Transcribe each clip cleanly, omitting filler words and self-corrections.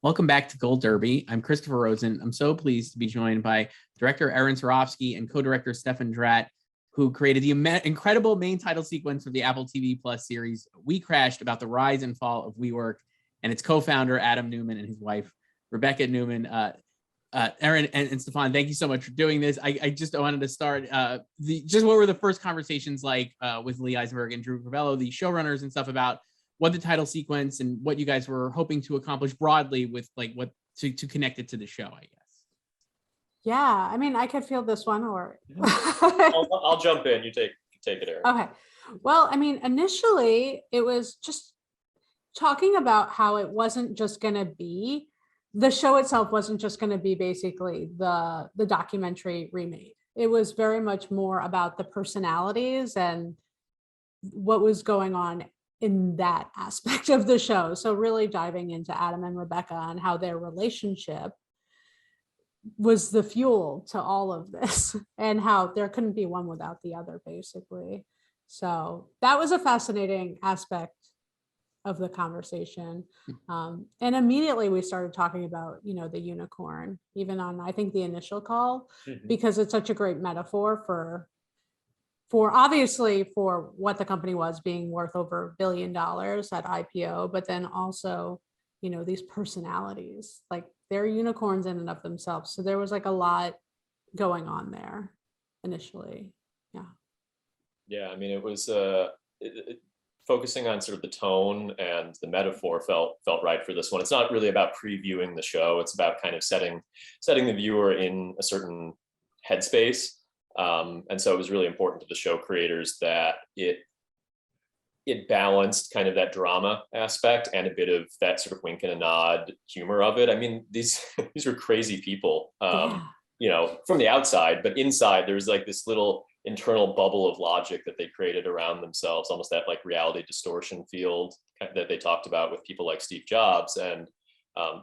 Welcome back to Gold Derby. I'm Christopher Rosen. I'm so pleased to be joined by director Erin Sarofsky and co-director Stefan Draht, who created the incredible main title sequence for the Apple TV Plus series WeCrashed, about the rise and fall of WeWork, and its co-founder Adam Neumann and his wife Rebecca Neumann. Erin and Stefan, thank you so much for doing this. I wanted to start what were the first conversations like with Lee Eisenberg and Drew Crivello, the showrunners and stuff, about what the title sequence and what you guys were hoping to accomplish broadly with like what to connect it to the show, I guess. Yeah, I mean, I could feel this one, or I'll jump in. You take it, Erin. Okay. Well, I mean, initially it was just talking about how it wasn't just going to be, the show itself wasn't just going to be basically the documentary remade. It was very much more about the personalities and what was going on in that aspect of the show. So really diving into Adam and Rebecca and how their relationship was the fuel to all of this, and how there couldn't be one without the other, basically. So that was a fascinating aspect of the conversation. And immediately we started talking about, the unicorn, even on, I think, the initial call, because it's such a great metaphor for obviously for what the company was, being worth over $1 billion at IPO, but then also, these personalities, like they're unicorns in and of themselves. So there was like a lot going on there initially. Yeah, I mean, it was focusing on sort of the tone and the metaphor felt right for this one. It's not really about previewing the show. It's about kind of setting the viewer in a certain headspace. And so it was really important to the show creators that it balanced kind of that drama aspect and a bit of that sort of wink and a nod humor of it. I mean, these are crazy people, from the outside, but inside there's like this little internal bubble of logic that they created around themselves, almost that like reality distortion field that they talked about with people like Steve Jobs. And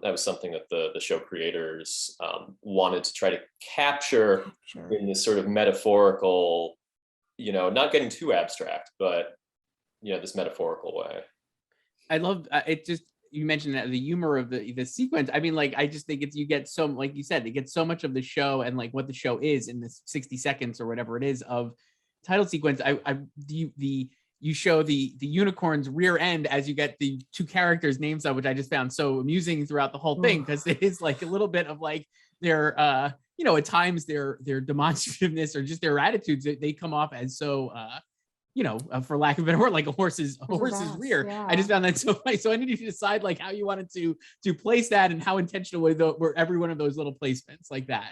that was something that the show creators wanted to try to capture in this sort of metaphorical, not getting too abstract, but this metaphorical way. I love it. Just, you mentioned that the humor of the sequence. I mean, like, I just think you get so, like you said, they get so much of the show and like what the show is in this 60 seconds or whatever it is of title sequence. You show the unicorn's rear end as you get the two characters' names up, which I just found so amusing throughout the whole thing, because it is like a little bit of like their at times their demonstrativeness or just their attitudes, they come off as so for lack of a better word, like a horse's rear. Yeah. I just found that so funny. So I needed to decide like how you wanted to place that and how intentional were every one of those little placements like that.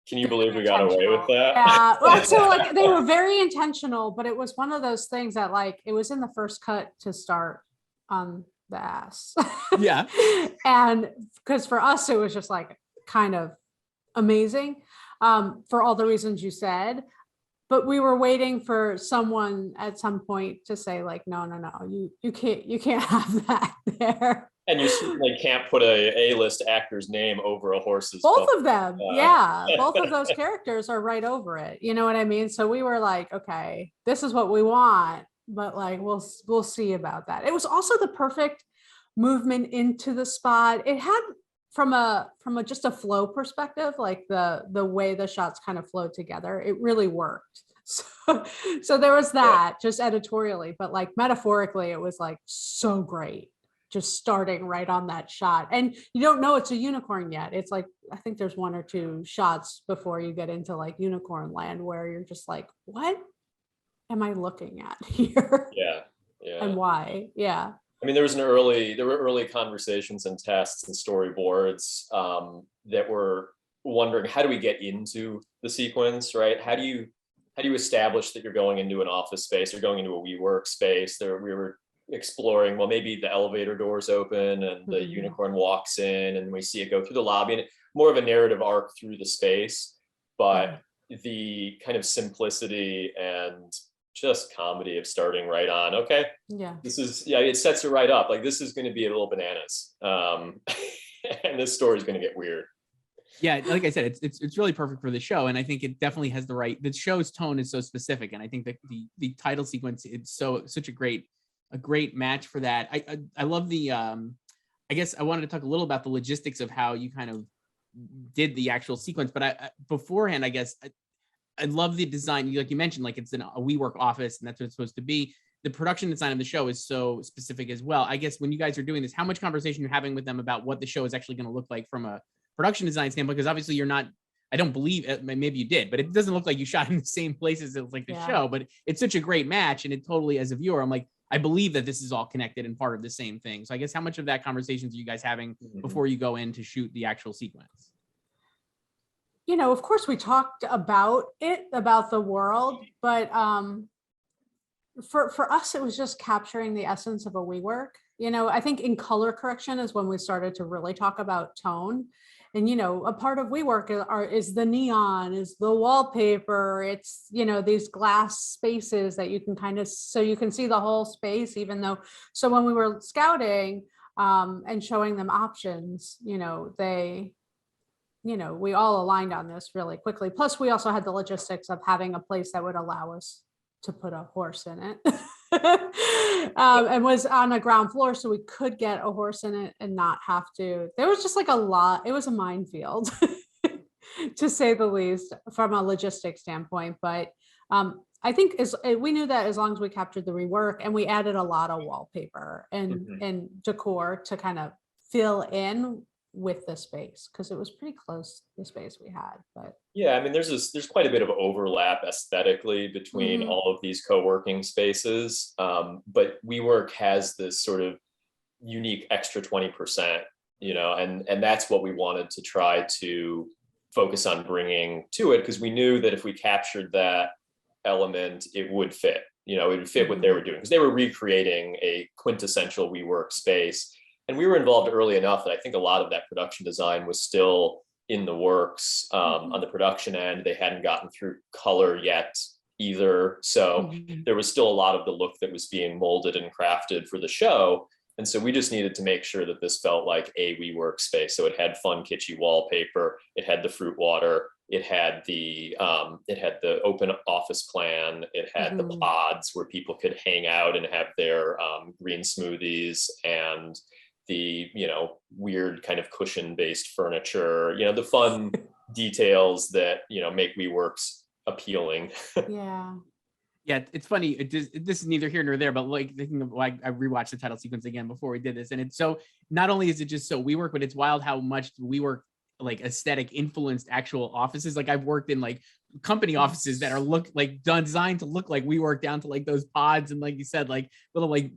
Can you believe we got away with that? Yeah, well, so like they were very intentional, but it was one of those things that like it was in the first cut to start on the ass. Yeah. And because for us, it was just like kind of amazing for all the reasons you said. But we were waiting for someone at some point to say like, no, you can't have that there. And you certainly can't put a A-list actor's name over a horse's. Both of them, yeah. Both of those characters are right over it. You know what I mean? So we were like, okay, this is what we want, but like we'll see about that. It was also the perfect movement into the spot. It had from a just a flow perspective, like the way the shots kind of flowed together, it really worked. So there was that, just editorially, but like metaphorically, it was like so great. Just starting right on that shot, and you don't know it's a unicorn yet. It's like, I think there's one or two shots before you get into like unicorn land where you're just like, what am I looking at here? Yeah. And why? Yeah. I mean, there were early conversations and tests and storyboards that were wondering, how do we get into the sequence, right? How do you establish that you're going into an office space or going into a WeWork space? We were exploring, well, maybe the elevator doors open and the unicorn walks in and we see it go through the lobby, and more of a narrative arc through the space, but the kind of simplicity and just comedy of starting right on, okay, it sets it right up, like this is going to be a little bananas, and this story is going to get weird. Yeah, like I said, it's really perfect for the show, and I think it definitely has the show's tone is so specific, and I think that the title sequence, it's such a great match for that. I love the I guess I wanted to talk a little about the logistics of how you kind of did the actual sequence, but I beforehand, I guess I love the design. Like you mentioned, like it's a WeWork office, and that's what it's supposed to be. The production design of the show is so specific as well. I guess when you guys are doing this, how much conversation you're having with them about what the show is actually going to look like from a production design standpoint? Because obviously you're not, I don't believe, maybe you did, but it doesn't look like you shot in the same places as like the show, but it's such a great match. And it totally, as a viewer, I'm like, I believe that this is all connected and part of the same thing. So I guess how much of that conversations are you guys having before you go in to shoot the actual sequence? Of course we talked about the world, but for us, it was just capturing the essence of a WeWork. I think in color correction is when we started to really talk about tone. And, a part of WeWork is the neon, is the wallpaper. It's, these glass spaces that you can so you can see the whole space, so when we were scouting and showing them options, we all aligned on this really quickly. Plus, we also had the logistics of having a place that would allow us to put a horse in it. And was on a ground floor, so we could get a horse in it and not have to. There was just like a lot. It was a minefield, to say the least, from a logistics standpoint. But I think we knew that as long as we captured the rework, and we added a lot of wallpaper and decor to kind of fill in with the space, because it was pretty close, the space we had. But yeah, I mean, there's quite a bit of overlap aesthetically between all of these co-working spaces, but WeWork has this sort of unique extra 20%, and that's what we wanted to try to focus on bringing to it, because we knew that if we captured that element, it would fit. It would fit what they were doing, because they were recreating a quintessential WeWork space. And we were involved early enough that I think a lot of that production design was still in the works on the production end. They hadn't gotten through color yet either. So there was still a lot of the look that was being molded and crafted for the show. And so we just needed to make sure that this felt like a WeWork space. So it had fun, kitschy wallpaper. It had the fruit water. It had the open office plan. It had the pods where people could hang out and have their green smoothies, and the weird kind of cushion based furniture, the fun details that make WeWorks appealing. Yeah, it's funny. This is neither here nor there, but like thinking of, I rewatched the title sequence again before we did this, and it's so, not only is it just so WeWork, but it's wild how much WeWork like aesthetic influenced actual offices. Like I've worked in like company offices that are designed to look like WeWork, down to like those pods and, like you said, like little like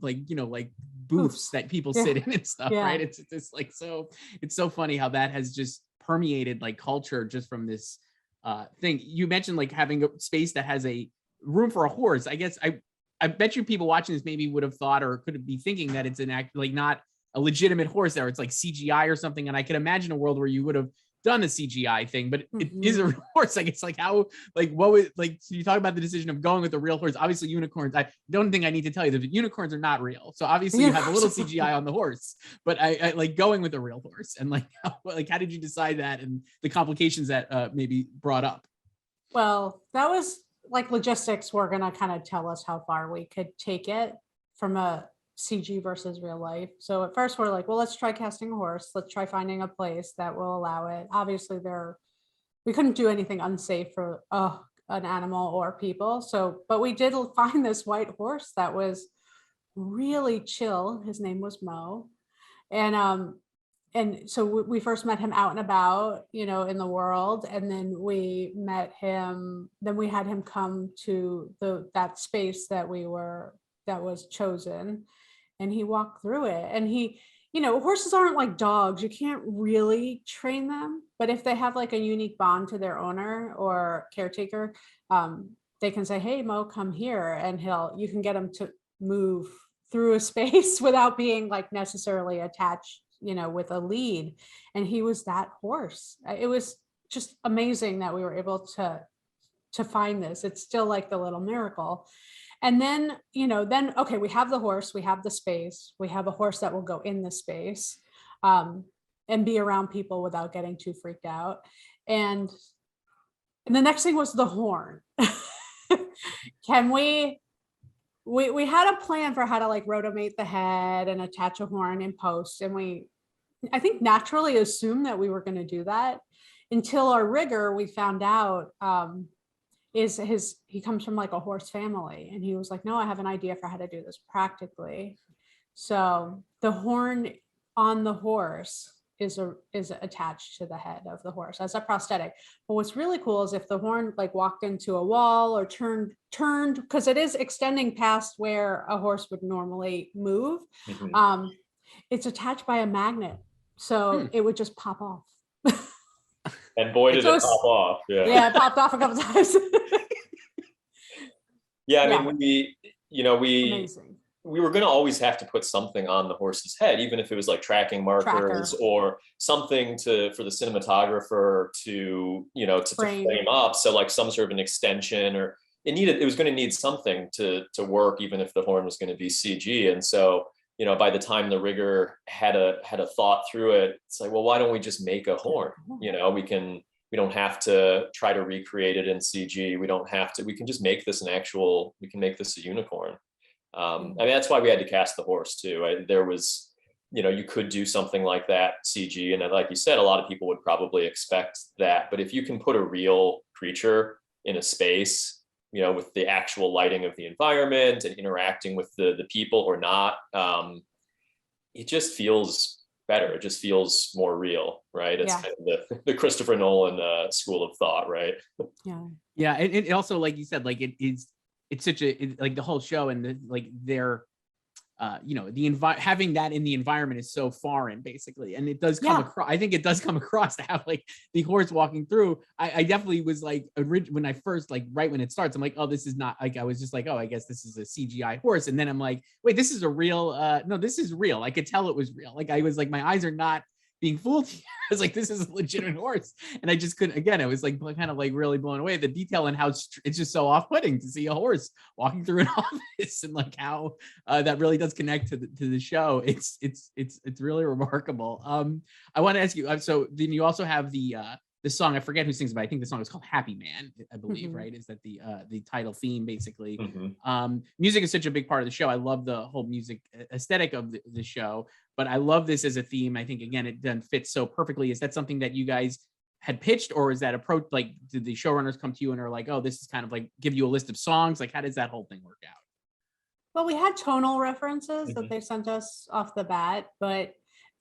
booths that people sit in and stuff, right? It's just like, so it's so funny how that has just permeated like culture just from this thing. You mentioned like having a space that has a room for a horse. I guess I bet you people watching this maybe would have thought, or could be thinking, that it's an act, like not a legitimate horse there, it's like CGI or something. And I can imagine a world where you would have done a CGI thing, but it is a real horse. Like it's like, how, like what was, like, so you talk about the decision of going with a real horse. Obviously unicorns, I don't think I need to tell you that unicorns are not real, so obviously you have a little CGI on the horse, but I like going with a real horse. And like how did you decide that, and the complications that maybe brought up? Well, that was like logistics were going to kind of tell us how far we could take it from a CG versus real life. So at first we're like, well, let's try casting a horse. Let's try finding a place that will allow it. Obviously we couldn't do anything unsafe for an animal or people. So, but we did find this white horse that was really chill. His name was Mo. And so we first met him out and about, in the world. And then we met him, then we had him come to that space that was chosen. And he walked through it, and horses aren't like dogs. You can't really train them, but if they have like a unique bond to their owner or caretaker, they can say, hey, Mo, come here. And you can get him to move through a space without being like necessarily attached, with a lead. And he was that horse. It was just amazing that we were able to find this. It's still like the little miracle. And then, okay, we have the horse, we have the space, we have a horse that will go in the space and be around people without getting too freaked out. And the next thing was the horn. We had a plan for how to like rotomate the head and attach a horn in post. And we I think naturally assumed that we were going to do that until our rigger, we found out he comes from like a horse family, and he was like, no, I have an idea for how to do this practically. So the horn on the horse is attached to the head of the horse as a prosthetic. But what's really cool is if the horn like walked into a wall or turned, because it is extending past where a horse would normally move, it's attached by a magnet. So it would just pop off. And boy, did it pop off. Yeah, it popped off a couple times. Yeah, I mean, Amazing. We were going to always have to put something on the horse's head, even if it was like tracking markers or something for the cinematographer to frame up. So like some sort of an extension, or it was going to need something to work, even if the horn was going to be CG. And so, by the time the rigger had a thought through it, it's like, well, why don't we just make a horn? We don't have to try to recreate it in CG. We can just make this we can make this a unicorn. I mean, that's why we had to cast the horse too. There was, you could do something like that CG. And like you said, a lot of people would probably expect that. But if you can put a real creature in a space, with the actual lighting of the environment and interacting with the people or not, it just feels better. It just feels more real, right? It's kind of the Christopher Nolan school of thought, right? Yeah. It also, like you said, like it's such like the whole show and their having that in the environment is so foreign, basically. And it does come across, I think it does come across to have like the horse walking through. I definitely was like, when I first, like right when it starts, I'm like, oh, this is not like, I was just like, oh, I guess this is a CGI horse. And then I'm like, wait, this is a real, no, this is real. I could tell it was real. Like I was like, my eyes are not being fooled here. I was like, this is a legitimate horse. And I just couldn't, again, I was like kind of like really blown away. The detail and how it's just so off-putting to see a horse walking through an office, and like how that really does connect to the show. It's really remarkable. I want to ask you, so then you also have the song, I forget who sings it, but I think the song is called Happy Man, I believe, right? Is that the title theme, basically? Music is such a big part of the show. I love the whole music aesthetic of the show, but I love this as a theme. I think, again, it then fits so perfectly. Is that something that you guys had pitched, or is that approach, like, did the showrunners come to you and are like, oh, this is kind of like give you a list of songs? Like, how does that whole thing work out? Well, we had tonal references that they sent us off the bat, but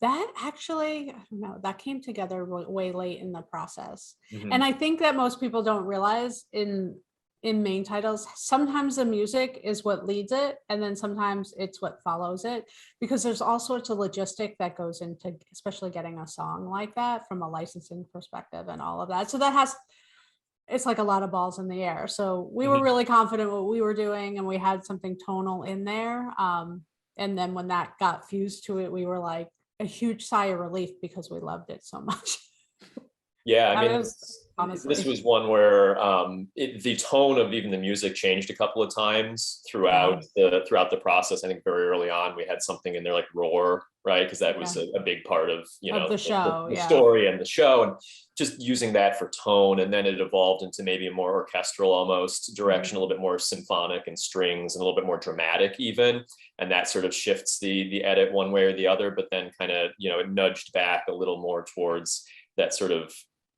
that actually, I don't know, that came together way late in the process. And I think that most people don't realize in main titles, sometimes the music is what leads it, and then sometimes it's what follows it, because there's all sorts of logistic that goes into especially getting a song like that from a licensing perspective and all of that. So it's like a lot of balls in the air. So we were really confident what we were doing, and we had something tonal in there. And then when that got fused to it, we were like a huge sigh of relief because we loved it so much. Yeah, I mean, this was one where the tone of even the music changed a couple of times throughout the process. I think very early on we had something in there like Roar, right? Because that was a big part of the show, the story and the show, and just using that for tone. And then it evolved into maybe a more orchestral almost direction, a little bit more symphonic and strings, and a little bit more dramatic even. And that sort of shifts the edit one way or the other, but then kind of it nudged back a little more towards that sort of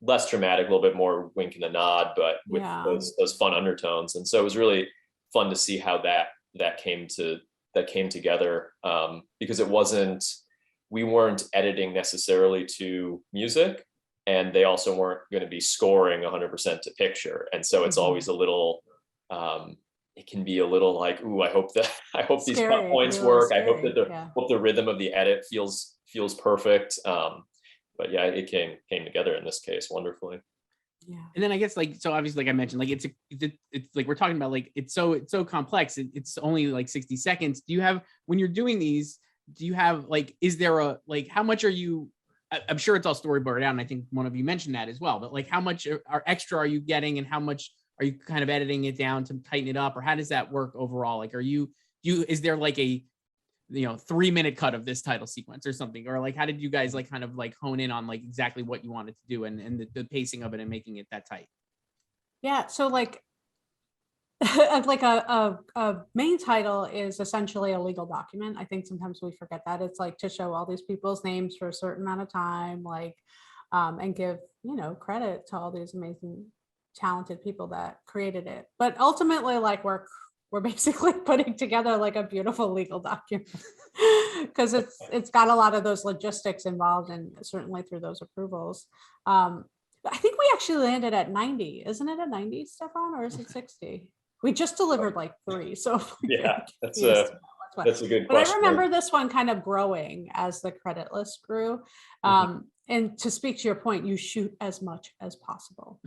less dramatic, a little bit more wink and a nod, but with those fun undertones. And so it was really fun to see how that came together, because we weren't editing necessarily to music, and they also weren't going to be scoring 100% to picture. And so it's always a little, it can be a little like, ooh, I hope these cut points work. I hope that hope the rhythm of the edit feels perfect. But yeah, it came together in this case wonderfully. Yeah. And then I guess, like, so obviously, like I mentioned, like it's like we're talking about, like it's so complex. It's only like 60 seconds. Do you have, when you're doing these, do you have like, is there a, like, how much are you, I'm sure it's all storyboarded out, and I think one of you mentioned that as well, but like how much are extra are you getting, and how much are you kind of editing it down to tighten it up, or how does that work overall? Like, is there like a 3-minute cut of this title sequence or something, or like how did you guys like kind of like hone in on like exactly what you wanted to do and the pacing of it and making it that tight? Yeah, so like like a main title is essentially a legal document. I think sometimes we forget that. It's like to show all these people's names for a certain amount of time, like, and give, credit to all these amazing, talented people that created it. But ultimately, like, we're basically putting together like a beautiful legal document because it's got a lot of those logistics involved, and certainly through those approvals. I think we actually landed at 90, isn't it, at 90, Stefan, or is it 60? We just delivered like 3, so Yeah, that's a good but question. I remember this one kind of growing as the credit list grew. And to speak to your point, you shoot as much as possible.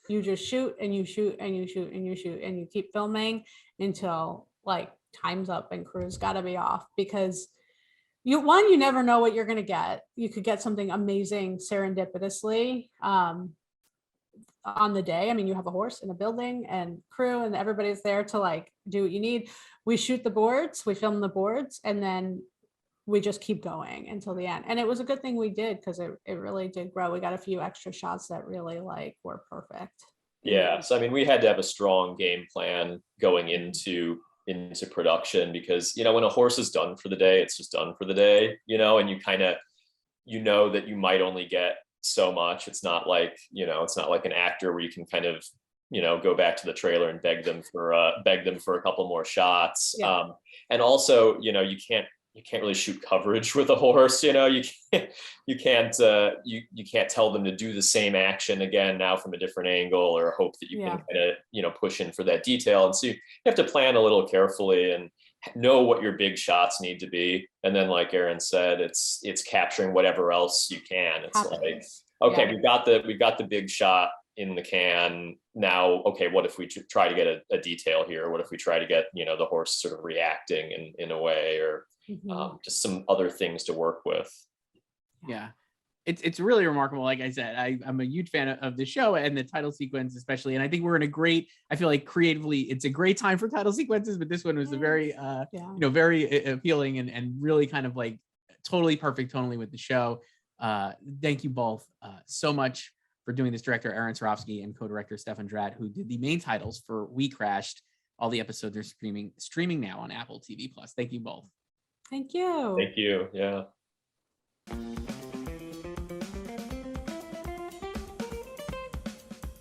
You just shoot and you shoot and you shoot and you shoot and you keep filming until like time's up and crew's got to be off, because you never know what you're going to get. You could get something amazing serendipitously on the day. I mean, you have a horse in a building and crew and everybody's there to like do what you need. We shoot the boards, we film the boards, and then we just keep going until the end. And it was a good thing we did, because it really did grow. We got a few extra shots that really like were perfect. Yeah, so I mean, we had to have a strong game plan going into production, because when a horse is done for the day, it's just done for the day, and you kind of that you might only get so much. It's not like it's not like an actor where you can kind of go back to the trailer and beg them for a couple more shots. Yeah. And also you can't really shoot coverage with a horse. You can't tell them to do the same action again now from a different angle, or hope that you can kind of push in for that detail. And so you have to plan a little carefully and know what your big shots need to be. And then, like Erin said, it's capturing whatever else you can. It's like, okay, we've got the big shot in the can now. Okay, what if we try to get a detail here? What if we try to get the horse sort of reacting in a way, or just some other things to work with. Yeah, it's really remarkable. Like I said, I'm a huge fan of the show and the title sequence especially. And I think we're in a great, I feel like creatively, it's a great time for title sequences, but this one was a very, very appealing and really kind of like totally perfect tonally with the show. Thank you both so much for doing this. Director Erin Sarofsky and co-director Stefan Draht, who did the main titles for WeCrashed. All the episodes are streaming now on Apple TV+. Thank you both. Thank you. Thank you. Yeah.